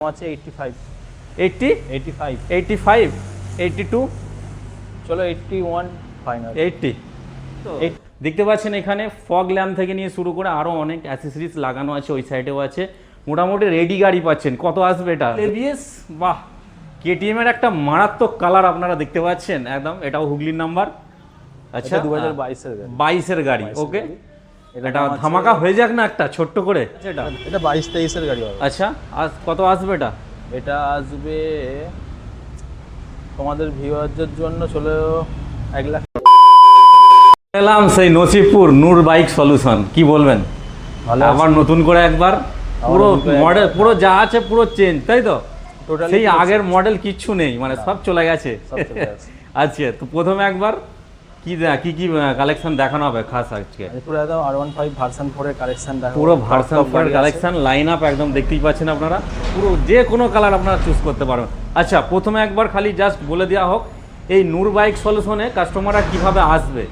আছে 85 80 85 85 82 চলো 81 ফাইনাল 80। তো দেখতে পাচ্ছেন এখানে ফগ ল্যাম্প থেকে নিয়ে শুরু করে আরও অনেক অ্যাসেসরিজ লাগানো আছে, ওই সাইডেও আছে। মোটামুটি রেডি গাড়ি পাচ্ছেন। কত আসবে এটা? এবিএস, বাহ, কেটিএম এর একটা মারাত্মক কালার আপনারা দেখতে পাচ্ছেন একদম। এটাও হুগলির নাম্বার। আচ্ছা, 2022 এর গাড়ি, 22 এর গাড়ি। 22 এর ওকে, গাড়ি। এটা ধামাকা হয়ে যাক না একটা ছোট্ট করে। এটা 22-23 এর গাড়ি হবে। আচ্ছা, আজ কত আসবে এটা? এটা আসবে তোমাদের ভিউয়ারদের জন্য চলো 1 লাখ। এলাম সেই নসিবপুর নূর বাইক সলিউশন, কি বলবেন? ভালো আবার নতুন করে একবার পুরো নতুন করে মডেল, একবার। পুরো যা আছে পুরো চেঞ্জ, তাই তো? Totally সেই পুরো আগের মডেল কিচ্ছু নেই, মানে সব চলে গেছে। সব চলে গেছে। আচ্ছা, তো প্রথমে একবার কি কি কালেকশন দেখানো হবে খাস আজকে? পুরো একদম R15 ভার্সন 4 এর কালেকশন দেখো। পুরো ভার্সন 4 কালেকশন লাইন আপ একদম দেখতেই পাচ্ছেন আপনারা। পুরো যে কোনো কালার আপনারা চুজ করতে পারবেন। আচ্ছা, প্রথমে একবার খালি জাস্ট বলে দেওয়া হোক এই নূর বাইক সলিউশনে কাস্টমাররা কিভাবে আসবে।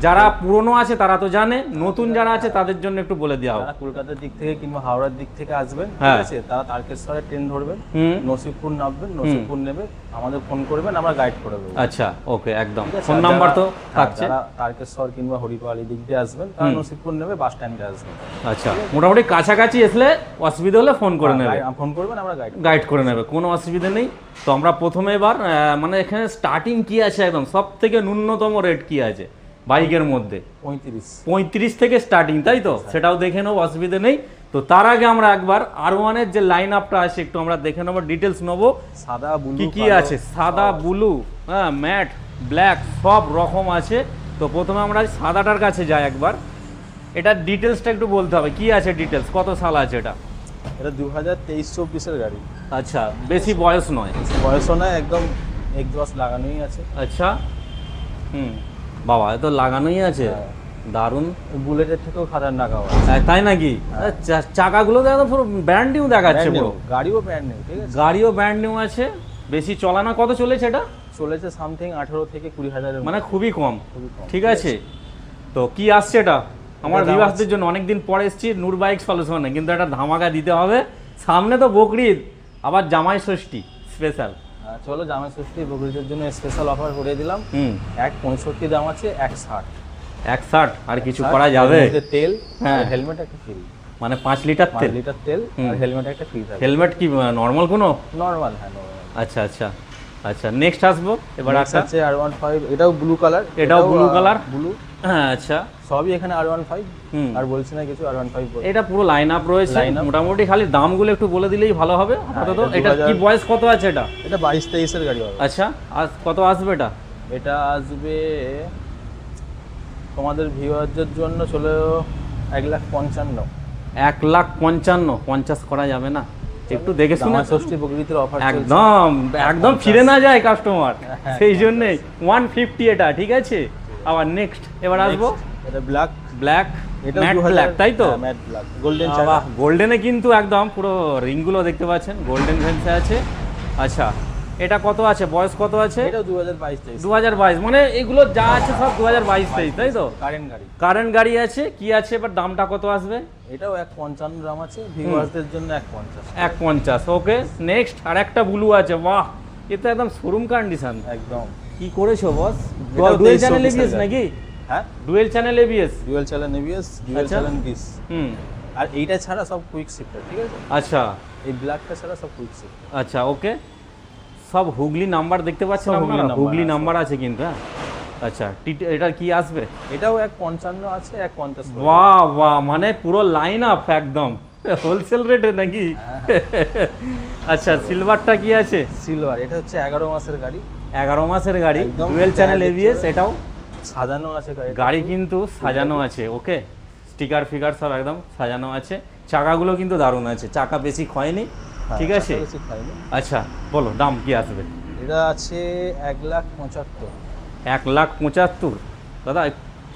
যারা পুরনো আছে তারা তো জানে, নতুন যারা আছে তাদের জন্য একটু বলে দেওয়া হোক। যারা কলকাতার দিক থেকে কিংবা হাওড়ার দিক থেকে আসবেন, হ্যাঁ। ঠিক আছে, তারা তারকেশ্বরে ট্রেন ধরবেন, হুম। নসিবপুর নামবেন, নসিবপুর নেবে আমাদের ফোন করবেন, আমরা গাইড করে দেবো। আচ্ছা, ওকে, একদম। ঠিক আছে? ফোন আর নাম্বার তো যারা- থাকছে। যারা তারকেশ্বর কিংবা হরিপাল দিক দিয়ে আসবেন, তারা নসিবপুর নেবে বাস স্ট্যান্ডে আসবেন। আচ্ছা, মোটামুটি কাছাকাছি আসলে অসুবিধা হলে ফোন করে নেবে, ফোন করবেন, আমরা গাইড গাইড করে নেবে, কোনো অসুবিধা নেই। তো আমরা প্রথমে এবার মানে এখানে স্টার্টিং কি আছে, একদম সব থেকে ন্যূনতম রেট কি আছে বাইকের মধ্যে? 35 থেকে স্টার্টিং, তাই তো? সেটাও দেখে নেবো, অসুবিধা নেই। তো তার আগে আমরা একবার R1 এর যে লাইন আপটা আছে একটু আমরা দেখে নেবো, ডিটেলস নেবো সাদা ব্লু কি কি আছে। সাদা, ব্লু, হ্যাঁ, ম্যাট, ব্ল্যাক, সব রকম আছে। তো প্রথমে আমরা সাদাটার কাছে যাই একবার। এটার ডিটেলসটা একটু বলতে হবে, কি আছে ডিটেলস, কত সাল আছে এটা? এটা 2023-24 এর গাড়ি। আচ্ছা, বেশি বয়স নয়, বয়সও না, একদম এক্সজস্ট লাগানোই আছে। আচ্ছা, বাবা, এ তো লাগানোই আছে, হ্যাঁ। দারুণ। বুলেটের থেকেও খাতারনাক আওয়াজ। তাই নাকি? চাকাগুলো তো একদম পুরো ব্র্যান্ড নিউ দেখাচ্ছে পুরো। গাড়িও ব্র্যান্ড নিউ, ঠিক আছে। গাড়িও ব্র্যান্ড নিউ আছে, বেশি চলা না। কত চলেছে এটা? চলেছে সামথিং 18 থেকে 20 হাজারের, মানে খুবই কম। খুবই কম। ঠিক আছে, তো কি আসছে এটা? আমার দাম ভিউয়ারদের জন্য অনেকদিন পরে এসেছি নূর বাইক সলিউশনে, কিন্তু একটা ধামাকা দিতে হবে। সামনে তো বকরিদ, আবার জামাই ষষ্ঠী স্পেশাল। চলো জামাই ষষ্ঠী বকরিদের জন্য স্পেশাল অফার করে দিলাম। 165 দাম আছে, 160। 160 আর কিছু করা যাবে? তেল, হ্যাঁ, হেলমেট একটা ফ্রি, মানে 5 লিটার 5 তেল। লিটার তেল আর হেলমেট একটা ফ্রি থাকবে। হেলমেট কি নর্মাল কোনো? নরমাল, হ্যাঁ নরমাল। আচ্ছা আচ্ছা আচ্ছা, নেক্সট আসবো এবার। Next আছে R15, এটাও ব্লু কালার। এটাও ব্লু কালার, ব্লু। হ্যাঁ। আচ্ছা, সবই এখানে R15। হুম। আর বলছি না কিছু, R15 বলছি। এটা পুরো লাইন আপ রয়েছে। Line up। মোটামুটি খালি দামগুলো একটু বলে দিলেই ভালো হবে আপাতত। এটা এটা কি 2000 বয়স কত আছে এটা? এটা 22-23 এর গাড়ি হবে। আচ্ছা, আর কত আসবে এটা? এটা আসবে তোমাদের ভিউয়ারদের জন্য চলো 1,55,000। 1,55,000। 50 করা যাবে না? একটু দেখে শুনে। জামাই ষষ্ঠী বকরিদের অফার একদম একদম ফিরে না যায় কাস্টমার, সেই জন্যই 150 এটা, ঠিক আছে। আবার নেক্সট এবার আসবো এটা ব্ল্যাক। ব্ল্যাক, এটা ম্যাট ব্ল্যাক, তাই তো? ম্যাট ব্ল্যাক, গোল্ডেন চাকা। গোল্ডেনে কিন্তু একদম পুরো রিংগুলো দেখতে পাচ্ছেন, গোল্ডেন ভেন্সে আছে। আচ্ছা, এটা কত আছে, বয়স কত আছে? এটা 2022-23 2022, মানে এগুলো যা আছে সব 2022-23, তাই তো? কারেন্ট গাড়ি। কারেন্ট গাড়ি আছে, কি আছে এবার, দামটা কত আসবে? এটাও 155 দাম আছে, ভিউয়ারদের জন্য 150। 150, ওকে। নেক্সট আর একটা ব্লু আছে, বাহ, এটা একদম শোরুম কন্ডিশন। একদম। কি করেছো বস? এটাও ডুয়েল 23-24 চ্যানেল এবিএস গাড়ি। নাকি? হ্যাঁ, dual channel ABS. Dual channel ABS, dual আচ্ছা। Channel disc. হুম, আর এইটা ছাড়া সব কুইক শিফটার, ঠিক আছে। আচ্ছা এই ব্ল্যাকটা ছাড়া সব কুইক শিফটার। আচ্ছা, ওকে। সব হুগলি নাম্বার দেখতে পাচ্ছেন সব আপনারা? হুগলি নাম্বার হুগলি আছে। নাম্বার আছে কিন্তু, হ্যাঁ। আচ্ছা, এটার কি আসবে? এটাও 155 আছে, 150। বাহ বাহ, মানে পুরো লাইন আপ একদম হোলসেল রেটে নাকি? আচ্ছা, সিলভারটা কি আছে? সিলভার, এটা হচ্ছে 11 মাসের গাড়ি। 11 মাসের গাড়ি, একদম ডুয়েল চ্যানেল tag এবিএস। হচ্ছে- এটাও সাজানো আছে গাড়ি। গাড়ি কিন্তু সাজানো আছে, ওকে। স্টিকার ফিগার সব একদম সাজানো আছে। চাকাগুলো কিন্তু দারুণ আছে, চাকা বেশি ক্ষয়নি, ঠিক আছে। আচ্ছা, বলো দাম কি আসবে? এটা আছে 1,75,000। 1,75,000 দাদা,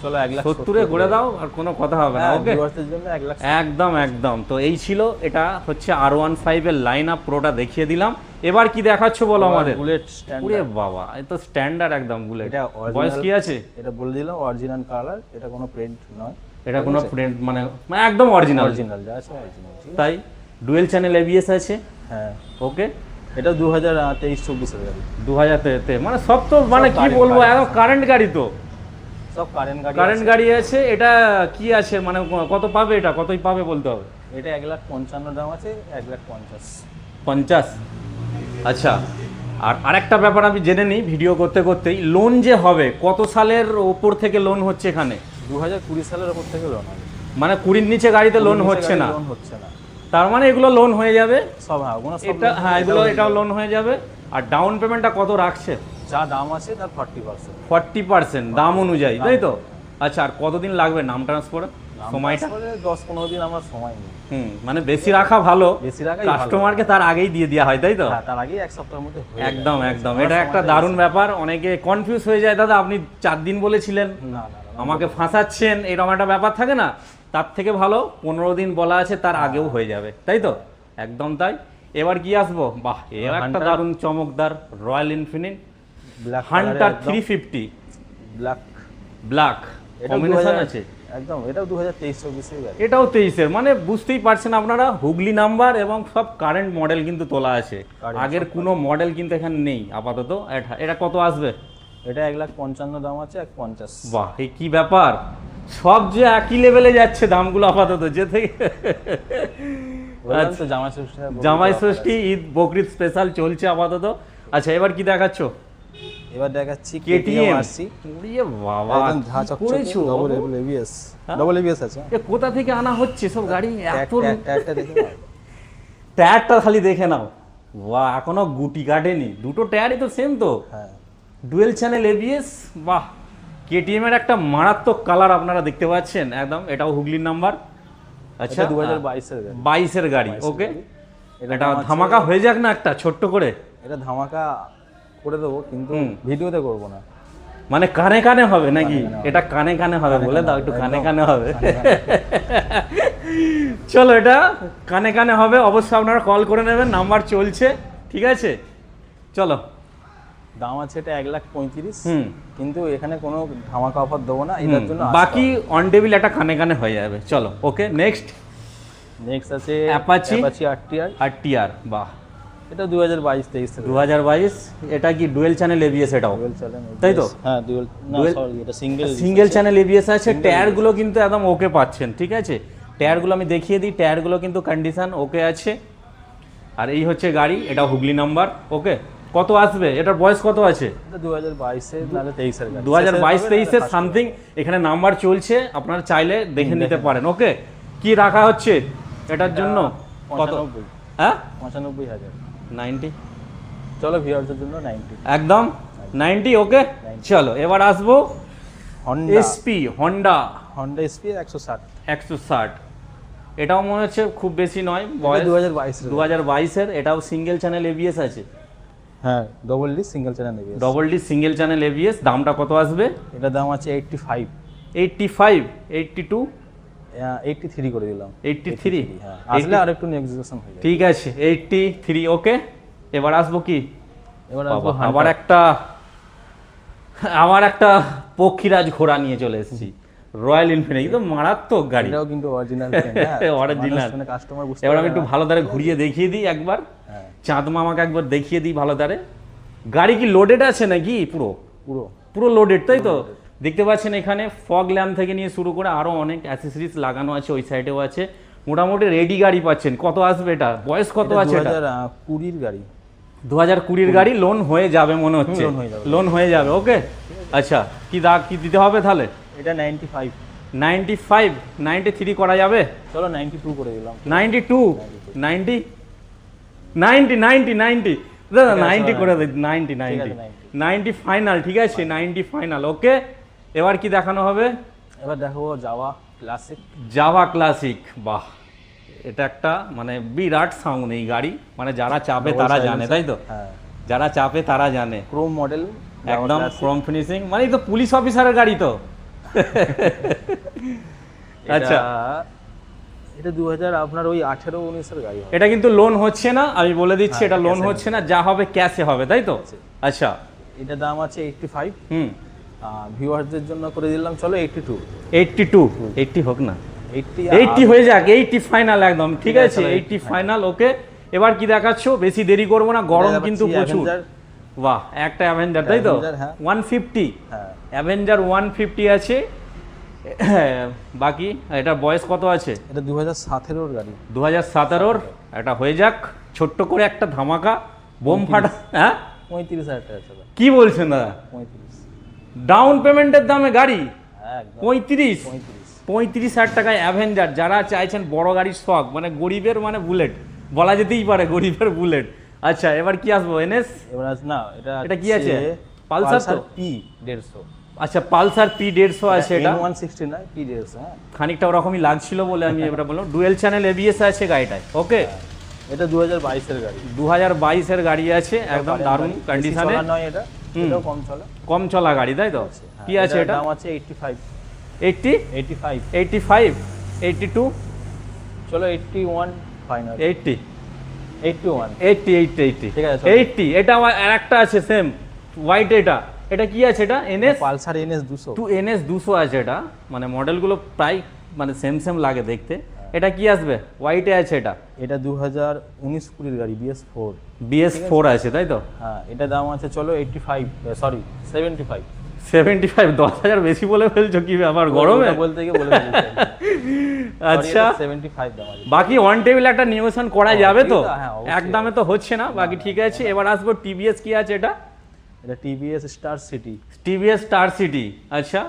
চলো 1,70 করে দাও, আর কোনো কথা হবে না, ওকে। ভিউয়ারদের জন্য 1,70,000। একদম একদম। তো এই ছিল, এটা হচ্ছে R15 এর লাইন আপ, পুরোটা দেখিয়ে দিলাম। এবার কি দেখাচ্ছ বলো আমাদের? বুলেট ওরে স্ট্যান্ডার্ড। বাবা, এ তো স্ট্যান্ডার্ড একদম বুলেট। এটা বয়স কি আছে? এটা বলে দিলাম অরিজিনাল কালার, এটা কোনো প্রিন্ট নয়। এটা কোনো প্রিন্ট, মানে একদম অরিজিনাল, অরিজিনাল যা আছে অরিজিনাল, ঠিক আছে। তাই। ডুয়েল চ্যানেল এবিএস আছে, হ্যাঁ ওকে, এটা 2023-24 গাড়ি। 2000 মানে সব তো মানে কি current বলবো, গাড়ি। একদম কারেন্ট গাড়ি তো, সব কারেন্ট গাড়ি কারেন্ট আছে। গাড়ি আছে। এটা কি আছে মানে কত পাবে, এটা কতই পাবে বলতে হবে? এটা 1,55,000 দাম আছে, 1,50,000। 50। আচ্ছা, আর আরেকটা ব্যাপার আমি জেনে নিই ভিডিও করতে করতেই, লোন যে হবে কত সালের ওপর থেকে লোন হচ্ছে এখানে? 2020 সালের ওপর থেকে লোন হবে। মানে 20-র নিচে গাড়িতে লোন হচ্ছে না, লোন হচ্ছে না। তার মানে এগুলো লোন হয়ে যাবে সব হ্যাঁ, ওগুলো সব এটা, loan হ্যাঁ হয়ে এগুলো যাবে। এটাও লোন হয়ে যাবে। আর ডাউন পেমেন্টটা কত রাখছে? যা দাম আছে তার 40%। 40% দাম অনুযায়ী, তাই তো? আচ্ছা, আর কতদিন লাগবে নাম ট্রান্সফারে সময়টা? 10-15 দিন আমার সময় নেই। মানে বেশি রাখা ভালো, বেশি রাখাই ভালো। কাস্টমারকে তার আগেই দিয়ে দেওয়া হয়, তাই তো? হ্যাঁ, তার আগেই 1 সপ্তাহের মধ্যে হয়ে একদম যাবে। একদম, আমার এটা একটা সময়টা দারুণ ব্যাপার। অনেকে কনফিউজ হয়ে যায়, দাদা আপনি 4 দিন বলেছিলেন, না না না, আমাকে ফাঁসাচ্ছেন, এরকম একটা ব্যাপার থাকে না। তার থেকে ভালো 15 দিন বলা আছে, তার আগেও হয়ে যাবে, তাই তো? একদম তাই। এবার কি আসবো, বাহ এর একটা Hunter। দারুণ চমকদার Royal Enfield black Hunter 350 black. Black combination আছে। একদম, এটাও 2023-24 গাড়ি। এটাও 23-এর, মানে বুঝতেই পারছেন আপনারা, হুগলি নাম্বার এবং সব কারেন্ট মডেল কিন্তু তোলা আছে। Current আগের কোনো মডেল কিন্তু এখানে নেই আপাতত। এটা কত আসবে? এটা 1,55,000 দাম আছে, 1,50,000। বাহ, এই কি ব্যাপার, সব যে একই লেভেলে যাচ্ছে দামগুলো আপাতত, যে থেকে বললাম তো জামাই ষষ্ঠী। জামাই ষষ্ঠী, ঈদ, বকরিদ স্পেশাল চলছে আপাতত। আচ্ছা, এবার কি দেখাচ্ছ? এবার দেখাচ্ছি কেটিএম RC। ওরে বাবা, একদম ঝা কি চকচকে, করেছো? Double ABS। হ্যাঁ? ডবল ABS আছে। এ কোথা থেকে আনা হচ্ছে সব গাড়ি এত? ট্যাগটা দেখে নাও। টায়ারটা খালি দেখে নাও, বাহ এখনো গুটি কাটেনি, দুটো টায়ারই তো সেম তো, হ্যাঁ, ডুয়েল চ্যানেল ABS। বাহ, কেটিএম এর একটা মারাত্মক কালার আপনারা দেখতে পাচ্ছেন একদম, এটাও হুগলির নাম্বার। আচ্ছা, এটা 2022 এর গাড়ি। 22-এর গাড়ি, 22 ওকে। গাড়ি। এটা দাম আছে- ধামাকা হয়ে যাক না একটা ছোট্ট করে, এটা ধামাকা করে দেবো, কিন্তু হুম। ভিডিওতে করবো না। মানে কানে কানে হবে নাকি? কানে কানে হবে। এটা কানে কানে হবে, কানে বলে কানে দাও হবে, একটু কানে একদম। কানে হবে। কানে কানে। চলো, এটা কানে কানে হবে, অবশ্যই আপনারা কল করে নেবেন, নাম্বার চলছে, ঠিক আছে? চলো। দাম আছে এটা 1,35,000। হুম। কিন্তু এখানে কোনো ধামাকা অফার দেবো না, এটার জন্য বাকি অন টেবিল একটা কানে কানে হয়ে যাবে। চলো, ওকে। নেক্সট নেক্সট আছে Apache RTR। আর টিআর, বাহ এটা 2022-23 থেকে 2022। এটা কি ডুয়েল চ্যানেল ABS? এটাও ডুয়েল চ্যানেল। তাই তো? হ্যাঁ, ডুয়েল না, Dual- সরি, এটা সিঙ্গেল। সিঙ্গেল চ্যানেল ABS আছে। টায়ারগুলো কিন্তু একদম ওকে পাচ্ছেন, ঠিক আছে? টায়ারগুলো আমি দেখিয়ে দিই, টায়ারগুলো কিন্তু কন্ডিশন ওকে আছে। আর এই হচ্ছে গাড়ি, এটা হুগলি নাম্বার, ওকে। কত আসবে, এটার বয়স কত আছে? এটা 2022-এর নাহলে 23-এর গাড়ি। 2022-23-এর সামথিং এখানে নাম্বার চলছে, আপনারা চাইলে দেখে নিতে পারেন, ওকে। কি রাখা হচ্ছে এটার জন্য? কত? 95,000। হ্যাঁ, 95,000। 90। চলো, ভিউয়ারদের জন্য 90। একদম 90, ওকে। চলো, এবার আসবো Honda SP, Honda Honda SP 160। 160। এটাও মনে হচ্ছে খুব বেশি নয় এটা বয়স, 2022-এর। 2022-এর। এটাও সিঙ্গেল চ্যানেল ABS আছে, হ্যাঁ, double D single channel ABS। Double D single channel ABS। দামটা কত আসবে? এটা দাম আছে 85। 85, 82, 83 করে দিলাম। 83। হ্যাঁ, আসলে আর একটু নেগোসিয়েশন হয়ে যাবে। ঠিক আছে, 83, ওকে। এবার আসবো কি, এবার বাবা, আসবো আবার একটা পক্ষীরাজ ঘোড়া নিয়ে চলে এসেছি, রয়্যাল এনফিল্ড। একদম মারাত্মক গাড়ি, এটাও কিন্তু অরিজিনাল। Original। কাস্টমার বুঝতে এবার পারে আমি একটু না। ভালো দ্বারে ঘুরিয়ে দেখিয়ে দিই একবার, হ্যাঁ, চাঁদ মামাকে একবার দেখিয়ে দিই ভালো দ্বারে। গাড়ি কি লোডেড আছে নাকি? পুরো পুরো পুরো লোডেড, তাই তো? দেখতে পাচ্ছেন এখানে ফগ ল্যাম্প থেকে নিয়ে শুরু করে আরো অনেক অ্যাক্সেসরিজ লাগানো আছে, ওই সাইডেও আছে। মোটামুটি রেডি গাড়ি পাচ্ছেন। কত আসবে এটা, বয়স কত আছে এটা? 2020-এর গাড়ি। 2020-এর গাড়ি, লোন হয়ে যাবে মনে হচ্ছে, লোন হয়ে যাবে। লোন হয়ে যাবে, ওকে। আচ্ছা, কি দিতে হবে তাহলে? এটা 95। 95, 93 করা যাবে? চলো 92 করে দিলাম। 92, 90, 90, 90, 90, দাদা ঠিক আছে, 90 করে দিই, 90, ঠিক আছে, 90, 90 90 ফাইনাল, ঠিক আছে? 90 ফাইনাল, ওকে। এবার কি দেখানো হবে? এবার দেখো জাভা ক্লাসিক। জাভা ক্লাসিক, বাহ, এটা একটা মানে বিরাট সাউন্ড এই গাড়ি, মানে যারা চাপে তারা জানে, তাই তো? হ্যাঁ, যারা চাপে তারা জানে, ক্রোম মডেল। একদম ক্রোম ফিনিশিং, মানে এই তো পুলিশ অফিসারের গাড়ি তো। আচ্ছা, এটা 2000 আপনার ওই 18-19-এর গাড়ি হবে। এটা কিন্তু লোন হচ্ছে না, আমি বলে দিচ্ছি, হ্যাঁ, এটা লোন cash এ হচ্ছে না, যা হবে ক্যাশে হবে, তাই তো? আচ্ছা, এটা দাম আছে 85। হুম। ভিউয়ারদের জন্য করে দিলাম চলো 82। 82, 80 হোক না, 80 80 হয়ে যাক, 80 ফাইনাল একদম, ঠিক ঠিক আছে, আছে? চলো, 80 ফাইনাল, ওকে। এবার কি দেখাচ্ছ, বেশি দেরি করবো না, গরম এটা কিন্তু দেখাচ্ছি প্রচুর। Avenger। বাহ, একটা অ্যাভেঞ্জার তাই তো, Avenger, হ্যাঁ। 150 হ্যাঁ অ্যাভেঞ্জার 150 আছে। বাকি এটার বয়স কত আছে? এটা 2017 গাড়ি। 2017 এটা হয়ে যাক, ছোট্ট করে একটা ধামাকা বোম ফাটা। হ্যাঁ 35,000 টাকা চলে। কি বলছেন দাদা, 35। ডাউন পেমেন্টের দামে গাড়ি হ্যাঁ একদম 35? 35। 35,000 টাকায় অ্যাভেঞ্জার। যারা চাইছেন বড় গাড়ির শখ, মানে গরিবের মানে বুলেট বলা যেতেই পারে, গরিবের বুলেট। আচ্ছা এবার কি আসবো, এনএস? এবার না এটা কি আছে? পালসার তো? P150। আচ্ছা পালসার P150 আছে এটা। N160 না P150। হ্যাঁ খানিকটা ওরকমই লাগছিল বলে আমি এবার বললাম। ডুয়েল চ্যানেল এবিএস আছে গাড়িটায়, ওকে। এটা 2022 এর গাড়ি। 2022 এর গাড়ি আছে, একদম দারুণ কন্ডিশনে। নয় এটা, এটাও কম চলে। কম চলা গাড়ি তাই তো? হ্যাঁ, কি আছে এটার এটা? দাম আছে 85। 80, 85। 85, 82, চলো 81 ফাইনাল। 80, 81। 80, ঠিক আছে, চলো। 80। এটা আমার আরেকটা আছে সেম হোয়াইট। এটা কি আছে? এটা এনএস পালসার NS 200। NS 200 আছে এটা। মানে মডেলগুলো প্রায় মানে সেম লাগে দেখতে। এটা কি আসবে? হোয়াইটে আছে এটা। এটা 2019-20 গাড়ি BS4। BS4 আছে তাই তো? হ্যাঁ এটা দাম আছে চলো 85, সরি 75। 75, 10,000 বেশি বলে ফেলছো কি ব্যাপার গরমে? ওটা বলতে গিয়ে বলে ফেলেছি। আচ্ছা 75 দাম আছে। বাকি অন টেবিল একটা নিউশন করা যাবে তো? হ্যাঁ, অবশ্যই। এক দামে তো হচ্ছে না, বাকি ঠিক আছে। এবার আসবো টিভিএস। কি আছে এটা? এটা TVS star city. TVS star city. আচ্ছা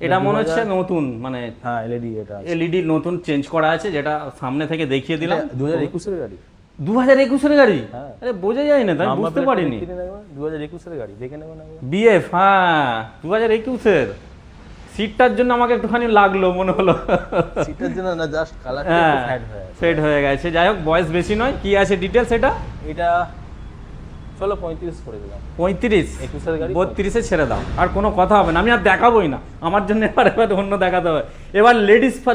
এটা মনে হচ্ছে নতুন, মানে হ্যাঁ LED এটা আছে। এলইডি নতুন চেঞ্জ করা আছে, যেটা সামনে থেকে দেখিয়ে দিলাম। 2021 এর গাড়ি। 2021 এর গাড়ি? হ্যাঁ। আরে বোঝা যায় না, তাই নাম্বার বুঝতে প্লেটটা পারিনি। দেখিয়ে দিন একবার, 2021 এর গাড়ি দেখে নেবেন একবার। বিএফ, হ্যাঁ 2021 এর। সিটটার জন্য আমাকে একটুখানি লাগলো মনে হলো। সিটের জন্য না, জাস্ট কালারটা হ্যাঁ একটু ফ্যাড হয়ে আছে। ফেড হয়ে গেছে। যাই হোক বয়স বেশি নয়। কি আছে ডিটেলস এটা? এটা চলো 35 করে দিলাম। 35, 21 এর গাড়ি 32-এ ছেড়ে দাও, আর কোনো কথা হবে না। আমি আর দেখাবোই না, আমার জন্য এবার অন্য দেখাতে হবে। এবার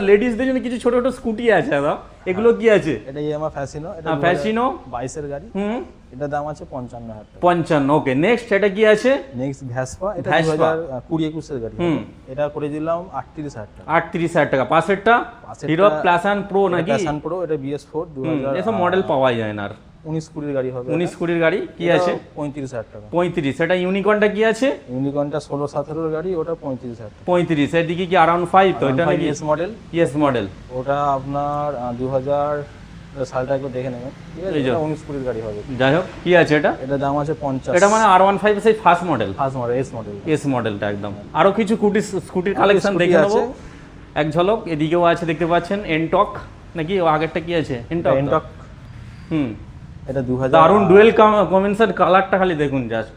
লেডিসদের জন্য কিছু ছোট ছোট স্কুটি আছে দাদা, এগুলো কি আছে? এটা ইয়ামা ফ্যাসিনো। এটা হ্যাঁ, ফ্যাসিনো 22 এর গাড়ি। হুম, এটা দাম আছে 55,000 টাকা। 55। ওকে নেক্সট এটা কি আছে? Next Vespa. এটা ভ্যাসপা। 2020-21 এর গাড়ি। হুম। এটা করে দিলাম 38,000 টাকা। 38,000 টাকা। পাশেরটা পাশেরটা হিরো প্যাশন প্রো নাকি? Passion pro. এটা BS4 এসব মডেল পাওয়া যায় না আর। 19-20 গাড়ি হবে। 19-20 গাড়ি। কি আছে? 35,000 টাকা। 35। এটা ইউনিকর্নটা কি আছে? ইউনিকর্নটা 16-17 এর গাড়ি, ওটা 35,000 টাকা। 35। এদিকে কি অ্যারাউন্ড 5 তো? এটা নাকি এস মডেল। Yes model. ওটা আপনার 2000 সালটা একটু দেখে নেবেন, ঠিক আছে? এই যে। এটা 19-20 গাড়ি হবে। যাই হোক কি আছে এটা? এটা দাম আছে 50। এটা মানে R15 সেই first model, first model S model. S মডেলটা একদম। আরো কিছু স্কুটির কালেকশন স্কুটি দেখে নেবো আছে। এক ঝলক। এদিকেও আছে দেখতে পাচ্ছেন এনটক নাকি? ও আগেরটা কি আছে? এনটক। এনটক। হুম, এটা 2000। দারুন ডুয়েল কম্বিনেশন। কালারটা খালি দেখুন, জাস্ট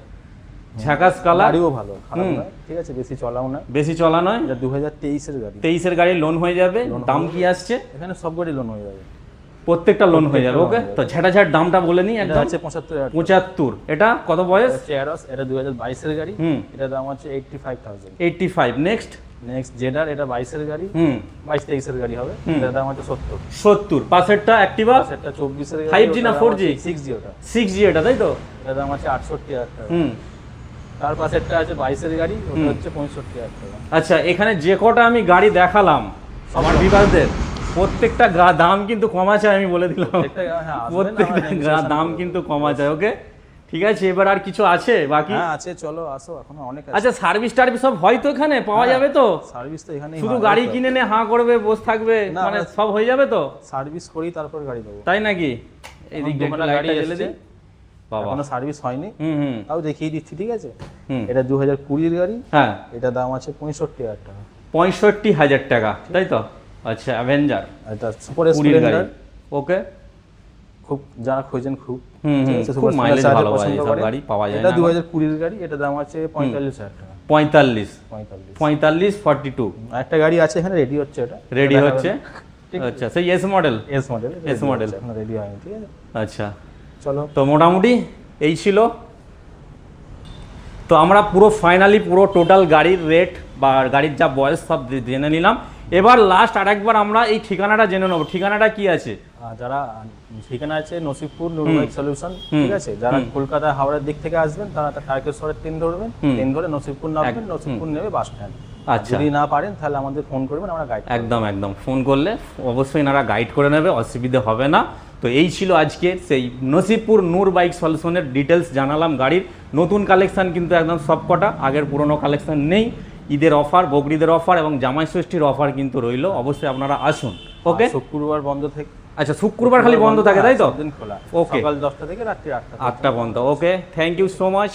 ঝাকাস কালার। গাড়িও ভালো, খারাপ নয়, ঠিক আছে? বেশি চলাও না। বেশি চলা নয়। এটা 2023 এর গাড়ি। 23 এর গাড়ি লোন হয়ে যাবে। দাম কি আসছে? এখানে সব গাড়ি লোন হয়ে যাবে। প্রত্যেকটা লোন হয়ে যাবে। ওকে, তো ঝাঁটাঝাট দামটা বলে নিই এটা একদম। আছে 75,000 টাকা। 75। এটা কত বয়স? চেয়ারস। এটা 2022 এর গাড়ি। হুম, এটা দাম আছে 85,000। 85। নেক্সট নেক্সট জেডার। এটা 22 এর গাড়ি। হুম, 22-23 এর গাড়ি হবে। হুম। এটার দাম আছে 70। 70। পাশেরটা অ্যাক্টিভা সেটা 24 এর গাড়ি। 5G না 4G? 6G ওটা। 6G এটা তাই তো? এটার দাম আছে 68,000 টাকা। হুম। তার পাশেরটা আছে 22 এর গাড়ি, ওটা হচ্ছে 65,000 টাকা। আচ্ছা এখানে যে কটা আমি গাড়ি দেখালাম আমার বিভাগদের, প্রত্যেকটা দাম কিন্তু কম আছে, আমি বলে দিলাম। হ্যাঁ, আসবেন, প্রত্যেকটা আমরা negotiation দাম করবো। কিন্তু কম আছে। ওকে ঠিক আছে। এবার আর কিছু আছে বাকি? হ্যাঁ আছে, চলো আসো, এখনো অনেক আছে। আচ্ছা সার্ভিস টার্ভিস সব হয় তো এখানে? পাওয়া হ্যাঁ, যাবে তো? সার্ভিস তো এখানেই শুধু হয়, গাড়ি তো। কিনে নে হাঁ করবে বসে থাকবে, না, মানে আমরা- সব হয়ে যাবে তো? সার্ভিস করি তারপর গাড়ি দেবো। তাই নাকি? এই দিক দিয়ে দুখানা লাইটটা গাড়ি জ্বেলে এসছে, দিই। বাবা। এখনো সার্ভিস হয়নি, হুম হুম তাও দেখিয়ে দিচ্ছি, ঠিক আছে? হুম। এটা 2020 এর গাড়ি। হ্যাঁ, এটা দাম আছে 65,000 টাকা। 65,000 টাকা তাই তো? আচ্ছা অ্যাভেঞ্জার এটা সুপার 20 গাড়ি। স্প্লেন্ডার। ওকে। খুব যারা খোঁজেন খুব, হুম ঠিক হুম, আছে? খুব সুপার মাইলেজ স্প্লেন্ডার ভালো হয় পছন্দ এইসব করেন। গাড়ি, পাওয়া যায় এটা না। 2020 এর গাড়ি। এটা দাম আছে 45,000 টাকা। 45, 45। 42 একটা গাড়ি আছে এখানে, রেডি হচ্ছে, এটা রেডি এটা হচ্ছে। ঠিক আছে। আচ্ছা সেই S model. S model. S model। এখন রেডি হয়নি, ঠিক আছে? আচ্ছা চলো। তো মোটামুটি এই ছিল। তো আমরা পুরো ফাইনালি পুরো টোটাল গাড়ির রেট বা গাড়ির যা বয়স সব জেনে নিলাম। এবার লাস্ট আরেকবার আমরা এই ঠিকানাটা জেনে নেবো। ঠিকানাটা কি আছে? যারা ঠিকানা আছে নসিবপুর নুর বাইক সলিউশন, ঠিক আছে? যারা কলকাতা হাওড়ার দিক থেকে আসবেন তারা তারকেশ্বরের ট্রেন ধরবেন, ট্রেন ধরে নসিবপুর নামবেন, নসিবপুর নেমে বাস স্ট্যান্ড। আচ্ছা যদি না পারেন তাহলে আমাদের ফোন করবেন, আমরা গাইড একদম একদম ফোন করলে অবশ্যই এনারা গাইড করে নেবে, অসুবিধে হবে না। তো এই ছিল আজকে সেই নসিবপুর নূর বাইক সলিউশনের ডিটেলস জানালাম গাড়ির। নতুন কালেকশন কিন্তু একদম সবকটা, আগের পুরনো কালেকশন নেই। ঈদের অফার, বকরিদের অফার এবং জামাই ষষ্ঠীর অফার কিন্তু রইলো, অবশ্যই আপনারা আসুন। ওকে, শুক্রবার বন্ধ থেকে, আচ্ছা শুক্রবার খালি বন্ধ থাকে তাই তো? দিন খোলা, ওকে, সকাল 10টা থেকে রাত্রি 8টা বন্ধ। ওকে, থ্যাংক ইউ সো মাচ।